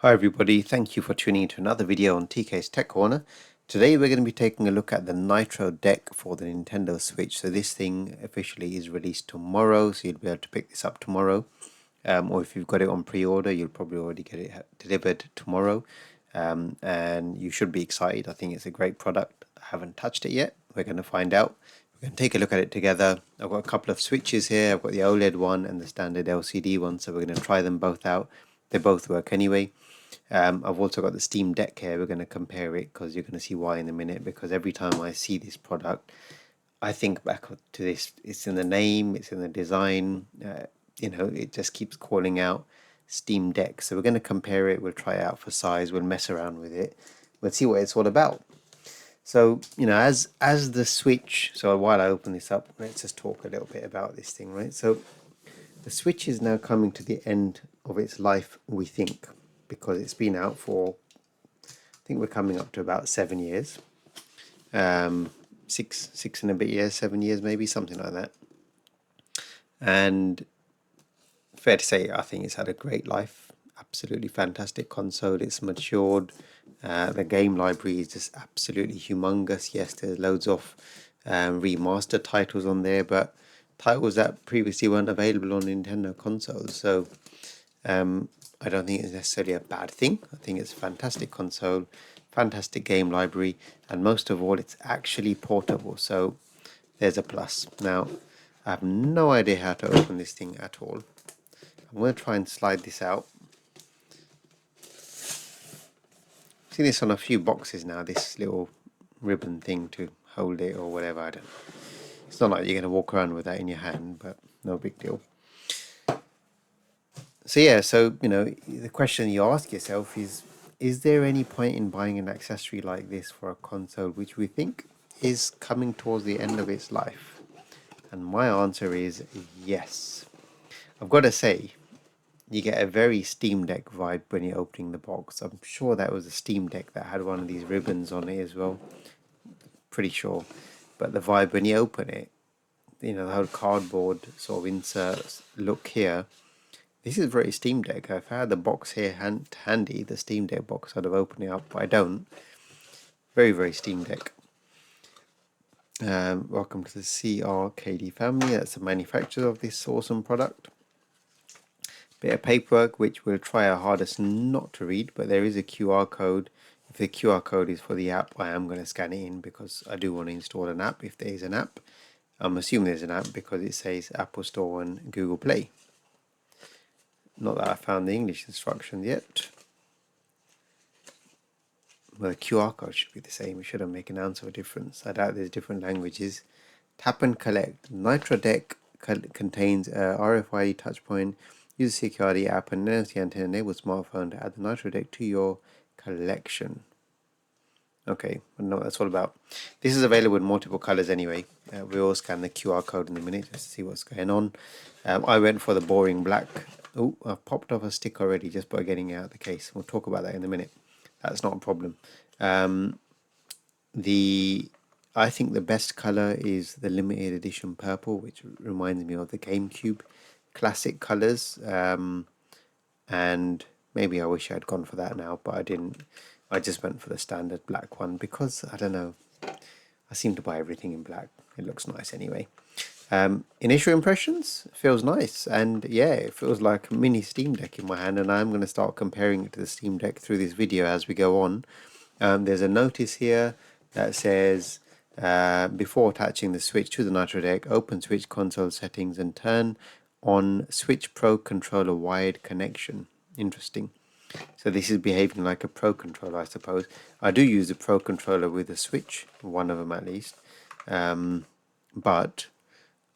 Hi everybody, thank you for tuning into another video on TK's Tech Corner. Today we're going to be taking a look at the Nitro deck for the Nintendo Switch. So this thing officially is released tomorrow, so you'll be able to pick this up tomorrow. Or if you've got it on pre-order, you'll probably already get it delivered tomorrow. And you should be excited. I think it's a great product. I haven't touched it yet. We're going to find out. We're going to take a look at it together. I've got a couple of switches here. I've got the OLED one and the standard LCD one, so we're going to try them both out. They both work anyway. I've also got the Steam Deck here. We're going to compare it because you're going to see why in a minute. Because every time I see this product, I think back to this. It's in the name, it's in the design. It just keeps calling out Steam Deck. So we're going to compare it. We'll try it out for size. We'll mess around with it. We'll see what it's all about. So as the Switch. So while I open this up, let's just talk a little bit about this thing, right? So the Switch is now coming to the end of its life, we think, because it's been out for, I think we're coming up to about 7 years. Six and a bit years, 7 years maybe, something like that. And fair to say, I think it's had a great life. Absolutely fantastic console. It's matured. The game library is just absolutely humongous. Yes, there's loads of remastered titles on there, but titles that previously weren't available on Nintendo consoles. So I don't think it's necessarily a bad thing. I think it's a fantastic console, fantastic game library, and most of all, it's actually portable. So there's a plus. Now, I have no idea how to open this thing at all. I'm going to try and slide this out. I've seen this on a few boxes now, this little ribbon thing to hold it or whatever. I don't know. It's not like you're going to walk around with that in your hand, but no big deal. So yeah, the question you ask yourself is there any point in buying an accessory like this for a console which we think is coming towards the end of its life? And my answer is yes. I've got to say, you get a very Steam Deck vibe when you're opening the box. I'm sure that was a Steam Deck that had one of these ribbons on it as well. Pretty sure. But the vibe when you open it, the whole cardboard sort of insert look here, this is very Steam Deck. If I had the box here handy, the Steam Deck box, I'd have opened it up, but I don't. Very, very Steam Deck. Welcome to the CRKD family. That's the manufacturer of this awesome product. Bit of paperwork, which we'll try our hardest not to read, but there is a QR code. If the QR code is for the app, I am going to scan it in because I do want to install an app if there is an app. I'm assuming there's an app because it says Apple Store and Google Play. Not that I found the English instructions yet. Well, the QR code should be the same. It shouldn't make an ounce of a difference. I doubt there's different languages. Tap and collect. Nitro Deck contains a RFID touchpoint. Use the security app and NFC antenna enable smartphone to add the Nitro Deck to your collection. Okay, I know what that's all about. This is available in multiple colors anyway. We will scan the QR code in a minute just to see what's going on. I went for the boring black. Oh, I've popped off a stick already just by getting it out of the case. We'll talk about that in a minute. That's not a problem. I think the best color is the limited edition purple, which reminds me of the GameCube classic colors. And maybe I wish I had gone for that now, but I didn't. I just went for the standard black one because, I don't know, I seem to buy everything in black. It looks nice anyway. Initial impressions, feels nice, and yeah, it feels like a mini Steam Deck in my hand, and I'm going to start comparing it to the Steam Deck through this video as we go on. There's a notice here that says, before attaching the Switch to the Nitro Deck, open Switch console settings and turn on Switch Pro controller wired connection. Interesting. So this is behaving like a Pro controller, I suppose. I do use a Pro controller with a Switch, one of them at least, but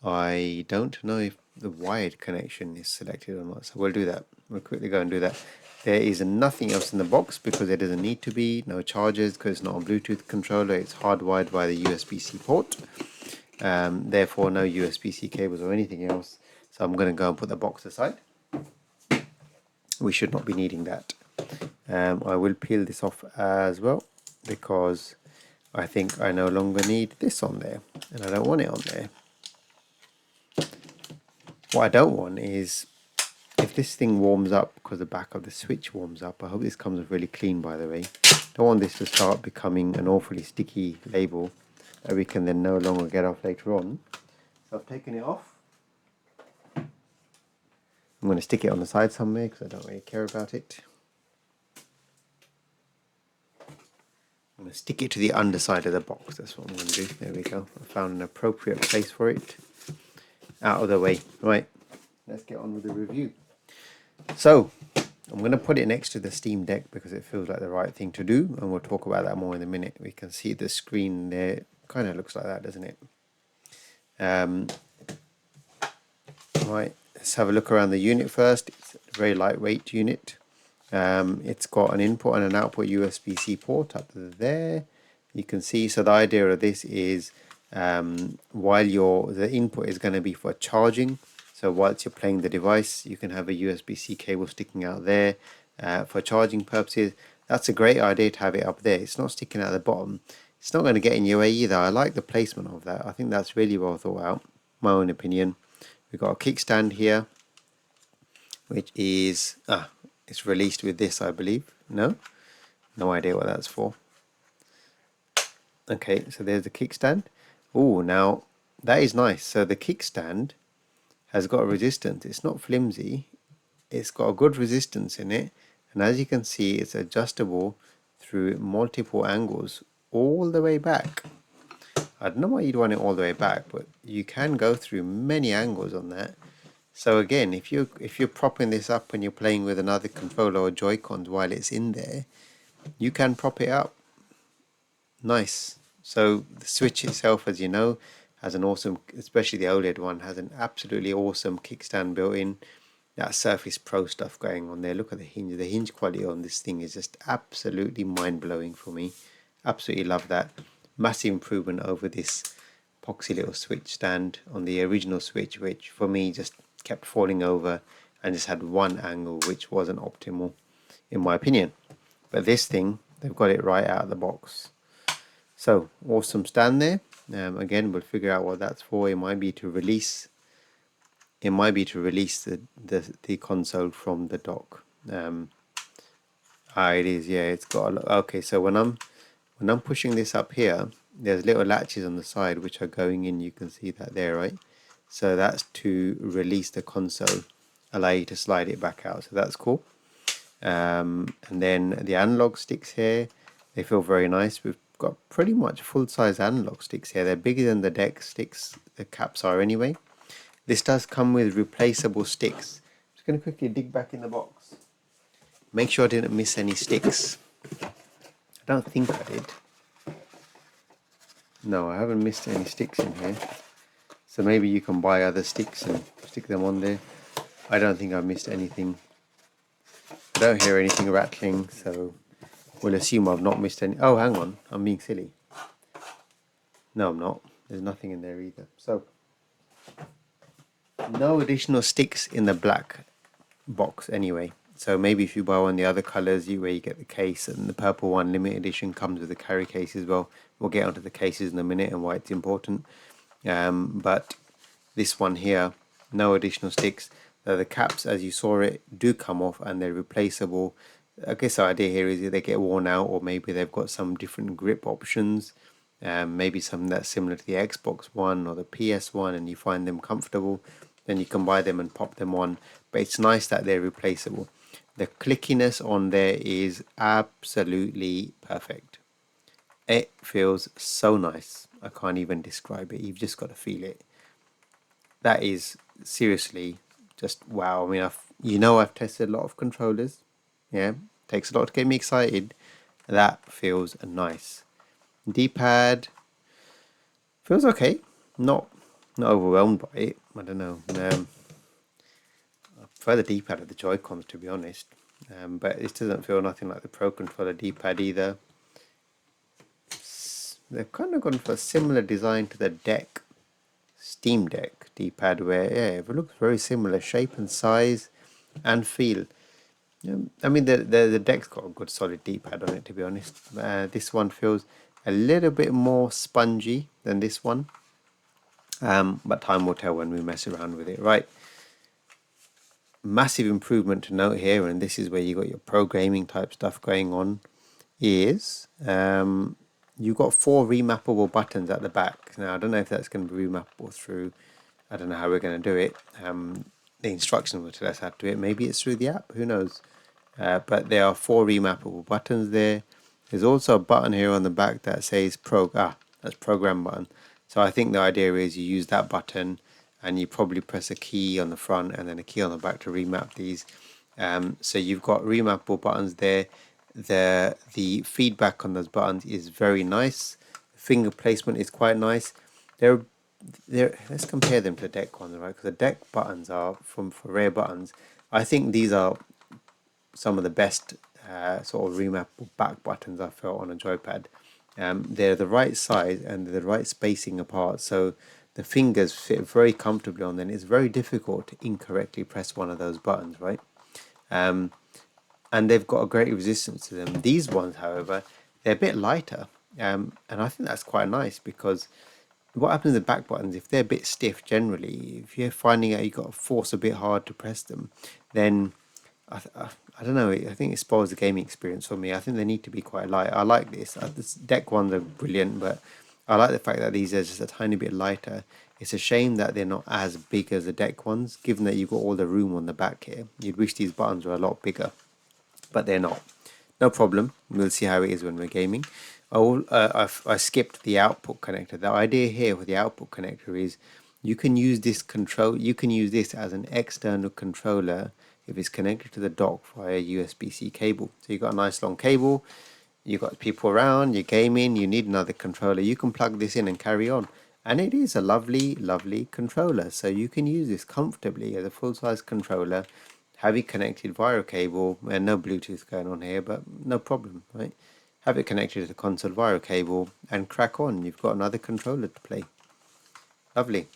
I don't know if the wired connection is selected or not, so we'll do that. We'll quickly go and do that. There is nothing else in the box because there doesn't need to be. No chargers because it's not a Bluetooth controller. It's hardwired by the USB-C port. Therefore, no USB-C cables or anything else. So I'm going to go and put the box aside. We should not be needing that. I will peel this off as well because I think I no longer need this on there and I don't want it on there. What I don't want is if this thing warms up, because the back of the switch warms up, I hope this comes really clean, by the way. Don't want this to start becoming an awfully sticky label that we can then no longer get off later on. So I've taken it off. I'm going to stick it on the side somewhere because I don't really care about it. I'm going to stick it to the underside of the box. That's what I'm going to do. There we go. I found an appropriate place for it. Out of the way. Right, let's get on with the review. So I'm going to put it next to the Steam Deck because it feels like the right thing to do, and we'll talk about that more in a minute. We can see the screen there. Kind of looks like that, doesn't it? Right, let's have a look around the unit first. It's a very lightweight unit. It's got an input and an output USB-C port up there. You can see, so the idea of this is while the input is going to be for charging, so whilst you're playing the device, you can have a USB-C cable sticking out there for charging purposes. That's a great idea to have it up there. It's not sticking out the bottom. It's not going to get in your way either. I like the placement of that. I think that's really well thought out, my own opinion. We've got a kickstand here, which is it's released with this, I believe. No idea what that's for. Okay, so there's the kickstand. Oh, now that is nice. So the kickstand has got a resistance. It's not flimsy. It's got a good resistance in it, and as you can see, it's adjustable through multiple angles all the way back. I don't know why you'd want it all the way back, but you can go through many angles on that. So again, if you're propping this up and you're playing with another controller or Joy-Cons while it's in there, you can prop it up. Nice. So the Switch itself, as you know, has an awesome, especially the OLED one, has an absolutely awesome kickstand built in. That Surface Pro stuff going on there. Look at the hinge. The hinge quality on this thing is just absolutely mind-blowing for me. Absolutely love that. Massive improvement over this poxy little Switch stand on the original Switch, which for me just kept falling over and just had one angle which wasn't optimal in my opinion. But this thing, they've got it right out of the box. So awesome stand there. Again, we'll figure out what that's for. It might be to release the console from the dock. It is, yeah, it's got okay, so when I'm pushing this up here, there's little latches on the side which are going in. You can see that there, right? So that's to release the console, allow you to slide it back out. So that's cool. And then the analog sticks here, they feel very nice. We've got pretty much full-size analog sticks here. They're bigger than the deck sticks, the caps are anyway. This does come with replaceable sticks. I'm just going to quickly dig back in the box. Make sure I didn't miss any sticks. I don't think I did. No, I haven't missed any sticks in here. So maybe you can buy other sticks and stick them on there. I don't think I've missed anything. I don't hear anything rattling, so we'll assume I've not missed any. Oh, hang on, I'm being silly. No, I'm not. There's nothing in there either. So, no additional sticks in the black box anyway. So maybe if you buy one of the other colours, where you get the case, and the purple one, limited edition, comes with the carry case as well. We'll get onto the cases in a minute and why it's important. But this one here, no additional sticks. The caps, as you saw it, do come off and they're replaceable. I guess the idea here is that they get worn out, or maybe they've got some different grip options. Maybe something that's similar to the Xbox One or the PS One, and you find them comfortable, then you can buy them and pop them on. But it's nice that they're replaceable. The clickiness on there is absolutely perfect. It feels so nice. I can't even describe it. You've just got to feel it. That is seriously just wow. I mean, I've tested a lot of controllers. Yeah, takes a lot to get me excited. That feels nice. D-pad feels okay. Not overwhelmed by it. I don't know. I prefer the D-pad of the Joy-Cons, to be honest. But it doesn't feel nothing like the Pro Controller D-pad either. They've kind of gone for a similar design to the Steam Deck D-pad, where it looks very similar shape and size and feel. I mean, the deck's got a good solid D-pad on it, to be honest. This one feels a little bit more spongy than this one, but time will tell when we mess around with it. Right, massive improvement to note here, and this is where you got your pro gaming type stuff going on, is you've got 4 remappable buttons at the back. Now I don't know if that's going to be remappable through, I don't know how we're going to do it. The instructions will tell us how to do it. Maybe it's through the app, who knows. But there are 4 remappable buttons there. There's also a button here on the back that says that's program button. So I think the idea is you use that button and you probably press a key on the front and then a key on the back to remap these. So you've got remappable buttons there. The feedback on those buttons is very nice. Finger placement is quite nice. Let's compare them to deck ones, right? Because the deck buttons are for rare buttons. I think these are some of the best sort of remappable back buttons I felt on a joypad. They're the right size and they're the right spacing apart, so the fingers fit very comfortably on them. It's very difficult to incorrectly press one of those buttons, right? And they've got a great resistance to them. These ones, however, they're a bit lighter, and I think that's quite nice, because what happens with back buttons, if they're a bit stiff generally, if you're finding out you've got to force a bit hard to press them, then I don't know, I think it spoils the gaming experience for me. I think they need to be quite light. I like this. This deck ones are brilliant, but I like the fact that these are just a tiny bit lighter. It's a shame that they're not as big as the deck ones, given that you've got all the room on the back here. You'd wish these buttons were a lot bigger, but they're not. No problem. We'll see how it is when we're gaming. I skipped the output connector. The idea here with the output connector is you can use this as an external controller if it's connected to the dock via USB-C cable. So you've got a nice long cable, you've got people around, you're gaming, you need another controller, you can plug this in and carry on. And it is a lovely, lovely controller. So you can use this comfortably as a full-size controller, have it connected via a cable, and no Bluetooth going on here, but no problem, right? Have it connected to the console via a cable and crack on. You've got another controller to play. Lovely.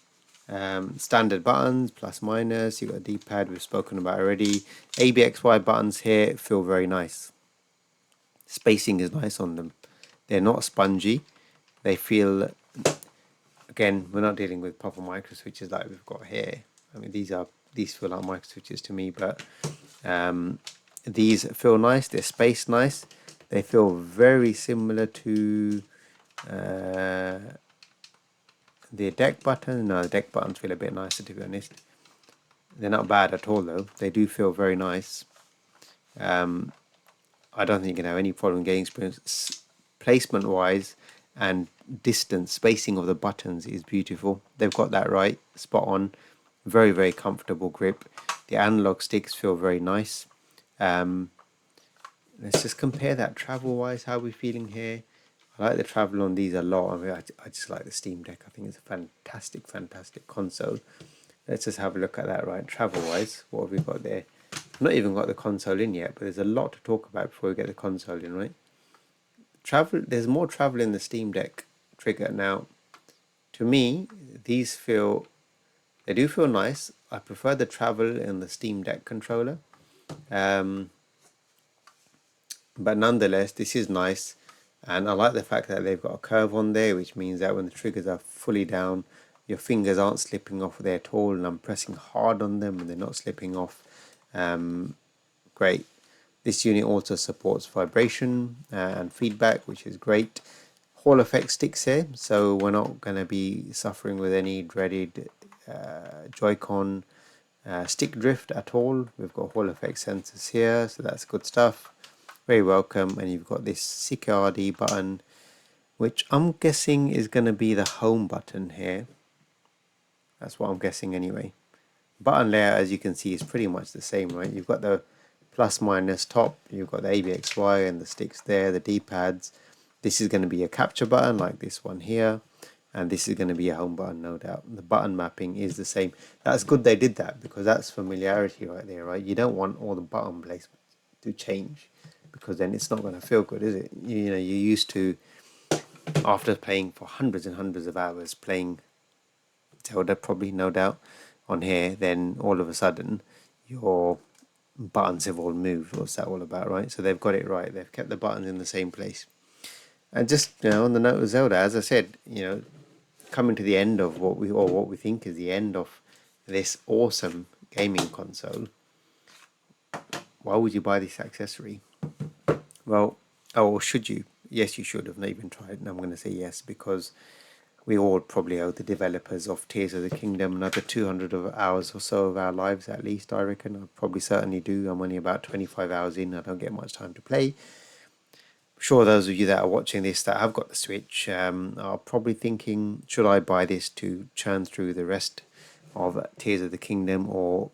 Standard buttons, plus minus, you've got a D-pad we've spoken about already. ABXY buttons here feel very nice. Spacing is nice on them. They're not spongy. They feel, again, we're not dealing with proper micro switches like we've got here. I mean, these feel like micro switches to me, but these feel nice. They're spaced nice. They feel very similar to the deck button. No, the deck buttons feel a bit nicer, to be honest. They're not bad at all, though. They do feel very nice. I don't think you can have any problem getting experience. Placement wise and distance, spacing of the buttons is beautiful. They've got that right, spot on. Very, very comfortable grip. The analog sticks feel very nice. Let's just compare that travel wise. How are we feeling here? I like the travel on these a lot. I mean, I just like the Steam Deck. I think it's a fantastic, fantastic console. Let's just have a look at that, right? Travel wise, what have we got there? Not even got the console in yet, but there's a lot to talk about before we get the console in, right? Travel, there's more travel in the Steam Deck trigger. Now, to me, they do feel nice. I prefer the travel in the Steam Deck controller. But nonetheless, this is nice. And I like the fact that they've got a curve on there, which means that when the triggers are fully down, your fingers aren't slipping off there at all, and I'm pressing hard on them and they're not slipping off. Great. This unit also supports vibration and feedback, which is great. Hall effect sticks here, so we're not going to be suffering with any dreaded Joy-Con stick drift at all. We've got Hall effect sensors here, so that's good stuff. Very welcome. And you've got this CKRD button, which I'm guessing is going to be the home button here. That's what I'm guessing anyway. Button layout, as you can see, is pretty much the same, right? You've got the plus minus top, you've got the ABXY and the sticks there, the D-pads. This is going to be a capture button like this one here, and this is going to be a home button, no doubt. The button mapping is the same. That's good they did that, because that's familiarity right there, right? You don't want all the button placements to change, because then it's not going to feel good, is it? You know, you're used to, after playing for hundreds and hundreds of hours, playing Zelda, probably, no doubt, on here, then all of a sudden your buttons have all moved. What's that all about, right? So they've got it right. They've kept the buttons in the same place. And just, you know, on the note of Zelda, as I said, you know, coming to the end of what we think is the end of this awesome gaming console, why would you buy this accessory? Well, or should you? Yes, you should have not even tried. And I'm going to say yes, because we all probably owe the developers of Tears of the Kingdom another 200 hours or so of our lives, at least, I reckon. I probably certainly do. I'm only about 25 hours in. I don't get much time to play. I'm sure those of you that are watching this that have got the Switch are probably thinking, should I buy this to churn through the rest of Tears of the Kingdom, or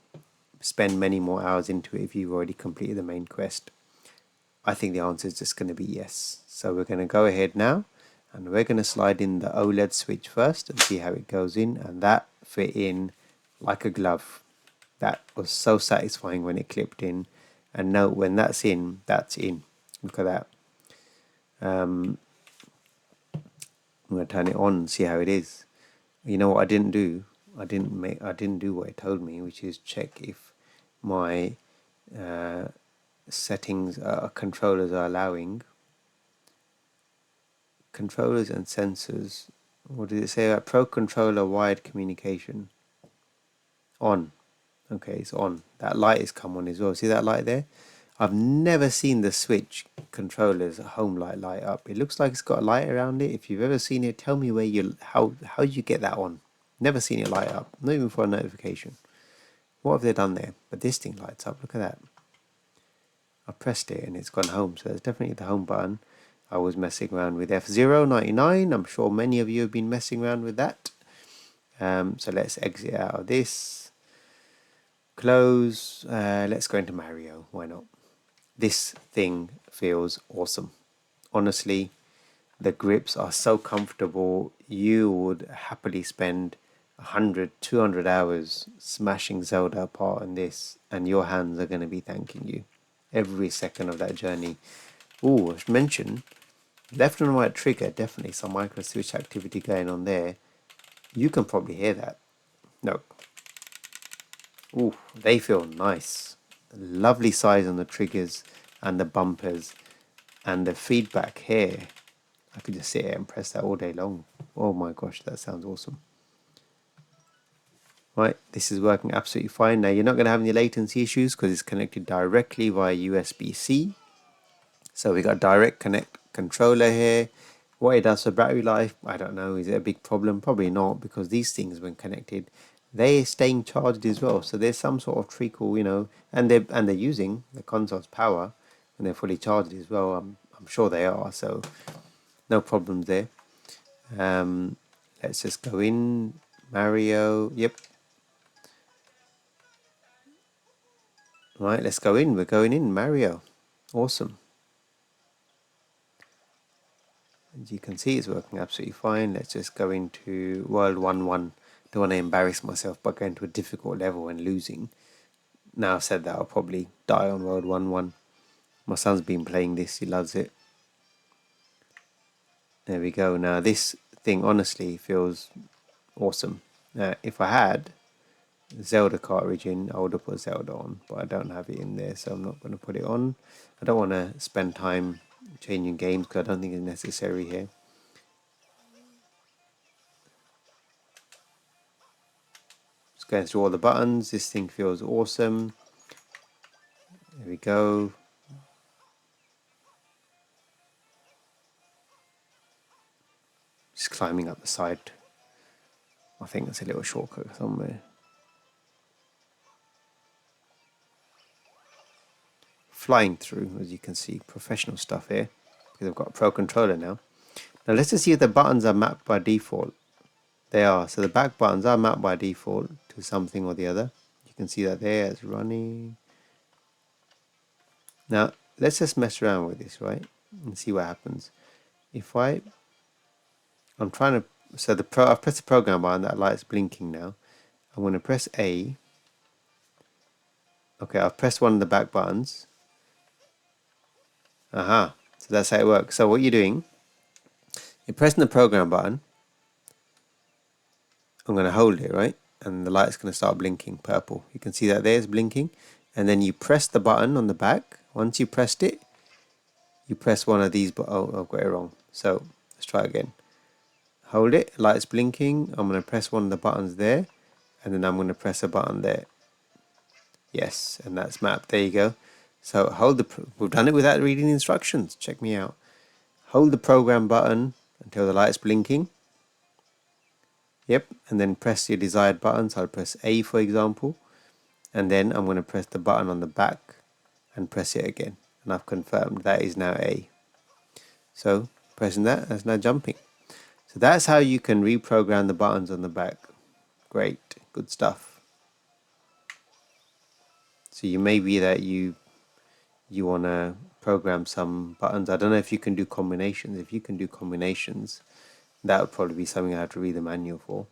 spend many more hours into it if you've already completed the main quest? I think the answer is just going to be yes. So we're going to go ahead now, and we're going to slide in the OLED switch first and see how it goes in, and that fit in like a glove. That was so satisfying when it clipped in, and note when that's in, that's in. Look at that. I'm going to turn it on and see how it is. You know what I didn't do? I didn't do what it told me, which is check if my settings controllers are allowing. Controllers and sensors. What did it say about Pro Controller wired communication? On. Okay, it's on. That light has come on as well. See that light there? I've never seen the Switch controller's home light up. It looks like it's got a light around it. If you've ever seen it, tell me where how you get that on. Never seen it light up, not even for a notification. What have they done there? But this thing lights up. Look at that. I pressed it and it's gone home. So it's definitely the home button. I was messing around with F099. I'm sure many of you have been messing around with that. So let's exit out of this. Close. Let's go into Mario. Why not? This thing feels awesome. Honestly, the grips are so comfortable. You would happily spend 100, 200 hours smashing Zelda apart in this, and your hands are going to be thanking you every second of that journey. Oh, I should mention, left and right trigger, definitely some micro switch activity going on there. You can probably hear that. No. Ooh, they feel nice. Lovely size on the triggers and the bumpers, and the feedback here. I could just sit here and press that all day long. Oh my gosh, that sounds awesome. Right, this is working absolutely fine. Now you're not going to have any latency issues because it's connected directly via USB-C. So we got direct connect controller here. What it does for battery life, I don't know. Is it a big problem? Probably not, because these things, when connected, they're staying charged as well. So there's some sort of treacle, and they're using the console's power when they're fully charged as well. I'm sure they are. So no problems there. Let's just go in Mario. Yep. Right, let's go in. We're going in Mario. Awesome. As you can see, it's working absolutely fine. Let's just go into World 1-1. Don't want to embarrass myself by going to a difficult level and losing. Now I've said that, I'll probably die on World 1-1. My son's been playing this. He loves it. There we go. Now this thing honestly feels awesome. Now if I had Zelda cartridge in, I would have put Zelda on, but I don't have it in there, so I'm not going to put it on. I don't want to spend time changing games because I don't think it's necessary here. Just going through all the buttons. This thing feels awesome. There we go. Just climbing up the side. I think that's a little shortcut somewhere. Flying through, as you can see, professional stuff here, because I've got a Pro Controller now. Now let's just see if the buttons are mapped by default. They are. So the back buttons are mapped by default to something or the other. You can see that there, it's running. Now let's just mess around with this, right, and see what happens. If I'm trying to, so I've pressed the program button, that light's blinking now. I'm going to press A. Okay, I've pressed one of the back buttons. Aha, so that's how it works. So what you're doing, you're pressing the program button. I'm going to hold it, right? And the light's going to start blinking purple. You can see that there, it's blinking. And then you press the button on the back. Once you pressed it, you press one of these, but oh, I've got it wrong. So let's try again. Hold it, light's blinking. I'm going to press one of the buttons there, and then I'm going to press a button there. Yes, and that's mapped. There you go. So we've done it without reading the instructions. Check me out. Hold the program button until the light's blinking. Yep, and then press your desired button. So I'll press A for example, and then I'm going to press the button on the back and press it again. And I've confirmed that is now A. So pressing that's now jumping. So that's how you can reprogram the buttons on the back. Great, good stuff. So you may be that you want to program some buttons. I don't know if you can do combinations. If you can do combinations, that would probably be something I have to read the manual for.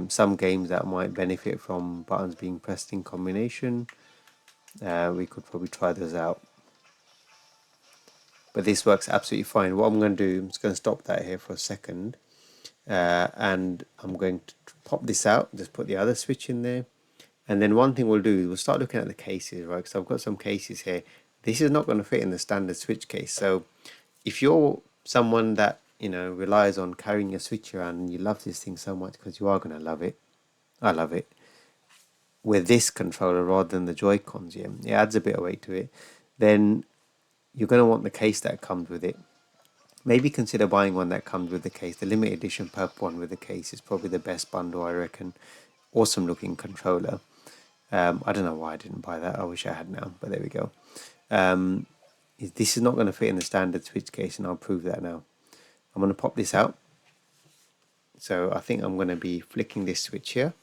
Some games that might benefit from buttons being pressed in combination, we could probably try those out. But this works absolutely fine. What I'm going to do, I'm just going to stop that here for a second, and I'm going to pop this out, just put the other switch in there. And then one thing we'll do, we'll start looking at the cases, right? Because I've got some cases here. This is not going to fit in the standard switch case. So if you're someone that, relies on carrying your switch around and you love this thing so much, because you are going to love it, I love it, with this controller rather than the Joy-Cons, yeah, it adds a bit of weight to it, then you're going to want the case that comes with it. Maybe consider buying one that comes with the case. The limited edition purple one with the case is probably the best bundle, I reckon. Awesome looking controller. I don't know why I didn't buy that. I wish I had now, but there we go. This is not going to fit in the standard switch case, and I'll prove that now. I'm going to pop this out. So I think I'm going to be flicking this switch here,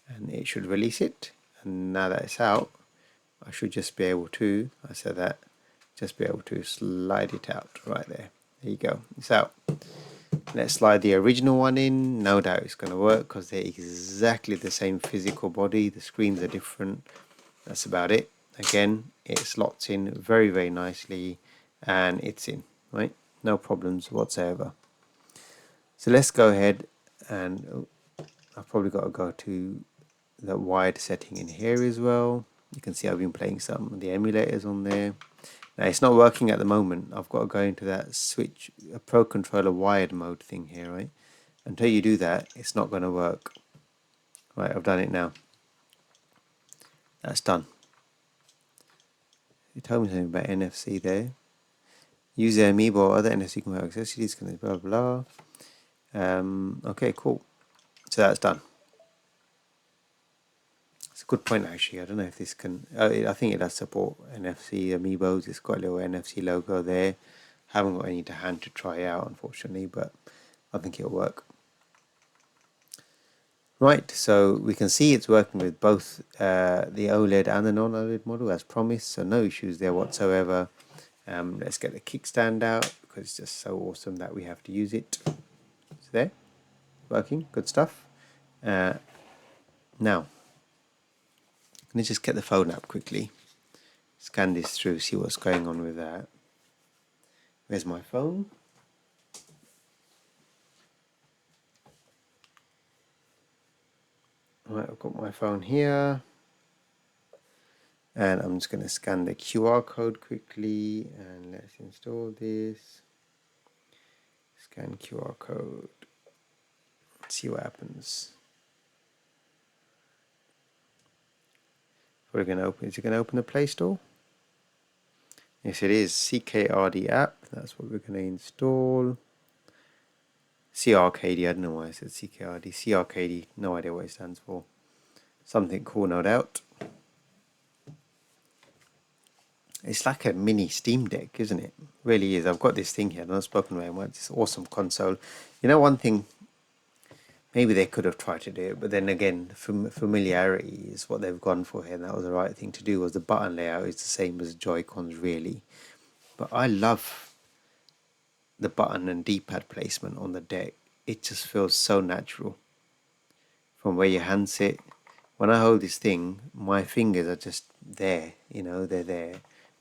and it should release it. And now that it's out, I should just be able to, just be able to slide it out right there. There you go, it's out. Let's slide the original one in. No doubt it's going to work because they're exactly the same physical body. The screens are different. That's about it. Again, it slots in very, very nicely, and it's in, right? No problems whatsoever. So let's go ahead, and I've probably got to go to the wide setting in here as well. You can see I've been playing some of the emulators on there. Now it's not working at the moment. I've got to go into that switch, a Pro Controller wired mode thing here, right? Until you do that, it's not going to work. Right, I've done it now. That's done. You told me something about NFC there. Use the Amiibo or other NFC compatible accessories, blah blah blah. Okay, cool. So that's done. It's a good point actually. I don't know if this can. I think it does support NFC Amiibos. It's got a little NFC logo there. Haven't got any to hand to try out, unfortunately, but I think it'll work. Right, so we can see it's working with both the OLED and the non-OLED model as promised, so no issues there whatsoever. Let's get the kickstand out because it's just so awesome that we have to use it. It's there, working, good stuff. Now, let's just get the phone up quickly. Scan this through, see what's going on with that. Where's my phone? Right, I've got my phone here. And I'm just going to scan the QR code quickly, and let's install this. Scan QR code. Let's see what happens. We're going to open. Is it going to open the Play Store? Yes, it is. CKRD app. That's what we're going to install. CRKD. I don't know why I said CKRD. CRKD. No idea what it stands for. Something cool, no doubt. It's like a mini Steam Deck, isn't it? Really is. I've got this thing here. I've not spoken about it. It's an awesome console. You know, one thing, maybe they could have tried to do it, but then again, familiarity is what they've gone for here, and that was the right thing to do. Was the button layout is the same as Joy-Cons, really. But I love the button and D-pad placement on the deck. It just feels so natural. From where your hand sit, when I hold this thing, my fingers are just there. They're there.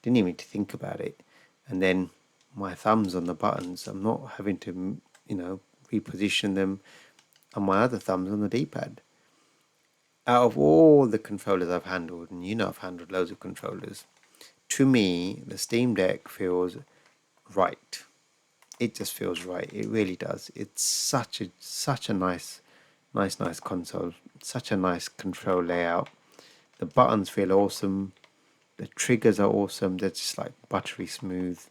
Didn't even need to think about it. And then my thumbs on the buttons, I'm not having to, reposition them. And my other thumbs on the D-pad. Out of all the controllers I've handled, and I've handled loads of controllers, to me, the Steam Deck feels right. It just feels right. It really does. It's such a nice console. Such a nice control layout. The buttons feel awesome. The triggers are awesome. They're just like buttery smooth.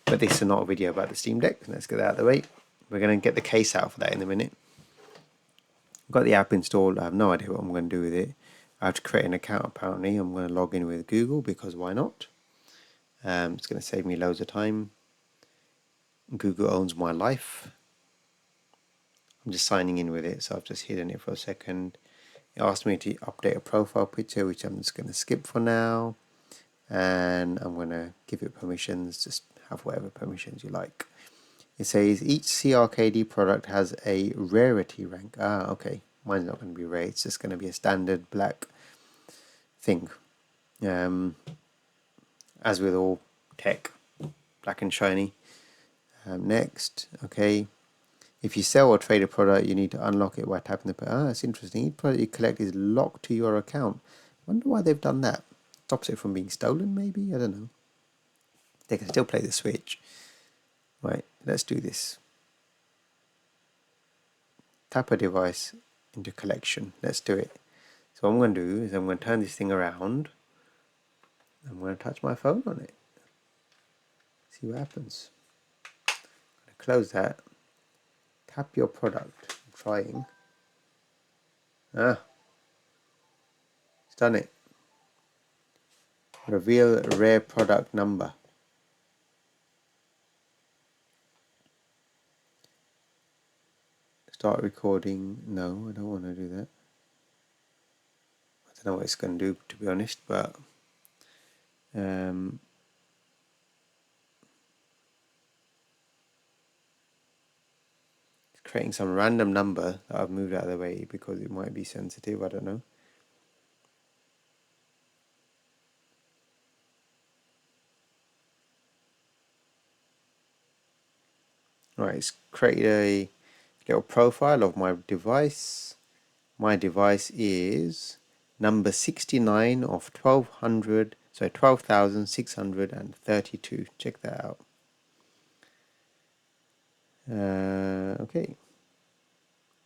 But this is not a video about the Steam Deck. Let's get that out of the way. We're going to get the case out for that in a minute. I've got the app installed. I have no idea what I'm going to do with it. I have to create an account apparently. I'm going to log in with Google because why not? It's going to save me loads of time. Google owns my life. I'm just signing in with it, so I've just hidden it for a second. It asked me to update a profile picture, which I'm just going to skip for now. And I'm going to give it permissions, just have whatever permissions you like. It says each CRKD product has a rarity rank. Ah, okay. Mine's not going to be rare. It's just going to be a standard black thing. As with all tech, black and shiny. Next, okay. If you sell or trade a product, you need to unlock it by tapping the... Ah, that's interesting. Each product you collect is locked to your account. I wonder why they've done that. Stops it from being stolen, maybe? I don't know. They can still play the Switch. Right, let's do this. Tap a device into collection. Let's do it. So what I'm going to do is I'm going to turn this thing around. I'm going to touch my phone on it. See what happens. I'm going to close that. Tap your product. I'm trying. Ah. It's done it. Reveal rare product number. Start recording. No, I don't want to do that. I don't know what it's going to do, to be honest, but it's creating some random number that I've moved out of the way because it might be sensitive. I don't know. Right, it's created a little profile of my device. My device is number 69 of 12,632. Check that out. Okay.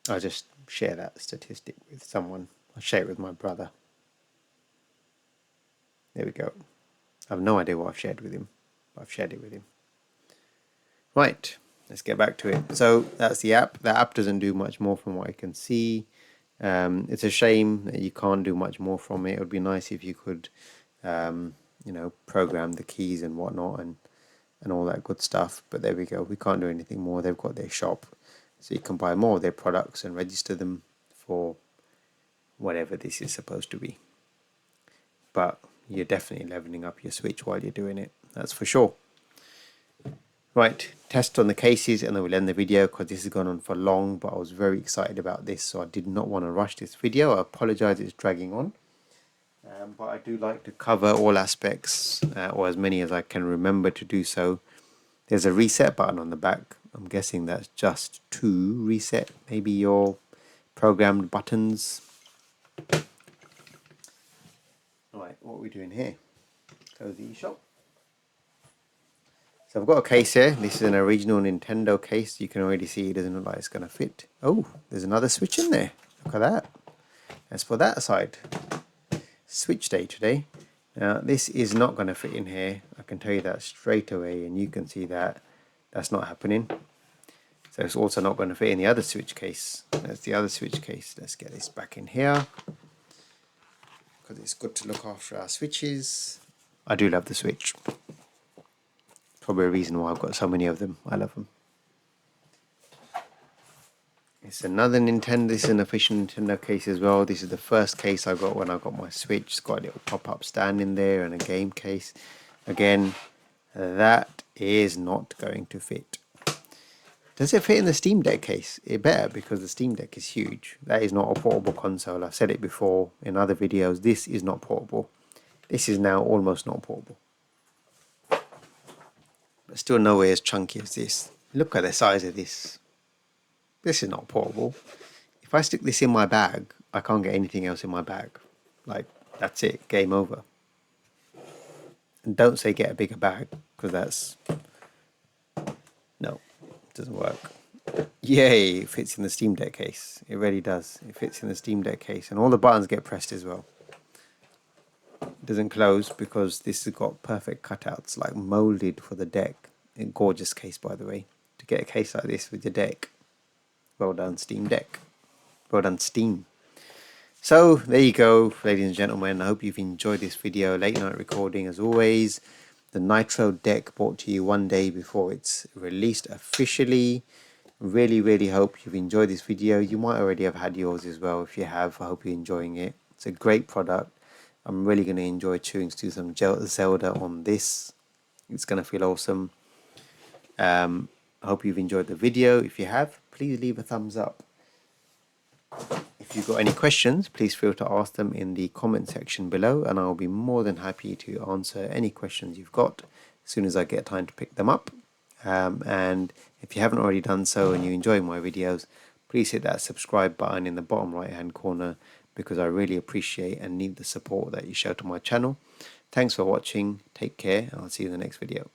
I'll just share that statistic with someone. I'll share it with my brother. There we go. I have no idea what I've shared with him, but I've shared it with him. Right, let's get back to it. So that's the app. The app doesn't do much more from what I can see. It's a shame that you can't do much more from it. It would be nice if you could, program the keys and whatnot and all that good stuff. But there we go. We can't do anything more. They've got their shop, so you can buy more of their products and register them for whatever this is supposed to be. But you're definitely leveling up your Switch while you're doing it. That's for sure. Right, test on the cases and then we'll end the video because this has gone on for long, but I was very excited about this, so I did not want to rush this video. I apologize it's dragging on, but I do like to cover all aspects, or as many as I can remember to do so. There's a reset button on the back. I'm guessing that's just to reset maybe your programmed buttons. Right, what are we doing here? Close the eShop. So I've got a case here. This is an original Nintendo case. You can already see it doesn't look like it's going to fit. Oh, there's another Switch in there. Look at that. Let's put that aside. Switch day today. Now, this is not going to fit in here. I can tell you that straight away, and you can see that that's not happening. So it's also not going to fit in the other Switch case. That's the other Switch case. Let's get this back in here, because it's good to look after our Switches. I do love the Switch. Probably a reason why I've got so many of them. I love them. It's another Nintendo. This is an official Nintendo case as well. This is the first case I got when I got my Switch. It's got a little pop-up stand in there and a game case. Again, that is not going to fit. Does it fit in the Steam Deck case? It better, because the Steam Deck is huge. That is not a portable console. I've said it before in other videos. This is not portable. This is now almost not portable. But still nowhere as chunky as this. Look at the size of this. This is not portable. If I stick this in my bag, I can't get anything else in my bag. Like, that's it. Game over. And don't say get a bigger bag, because that's... No, it doesn't work. Yay, it fits in the Steam Deck case. It really does. It fits in the Steam Deck case. And all the buttons get pressed as well. doesn't close because this has got perfect cutouts, like molded for the deck. A gorgeous case, by the way. To get a case like this with your deck, well done, Steam Deck. Well done, Steam. So there you go, ladies and gentlemen. I hope you've enjoyed this video. Late night recording as always. The Nitro deck brought to you one day before it's released officially. Really hope you've enjoyed this video. You might already have had yours as well. If you have, I hope you're enjoying it. It's a great product. I'm really going to enjoy chewing through some Zelda on this. It's going to feel awesome. I hope you've enjoyed the video. If you have, please leave a thumbs up. If you've got any questions, please feel to ask them in the comment section below, and I'll be more than happy to answer any questions you've got as soon as I get time to pick them up. And if you haven't already done so and you enjoy my videos, please hit that subscribe button in the bottom right hand corner, because I really appreciate and need the support that you show to my channel. Thanks for watching. Take care. I'll see you in the next video.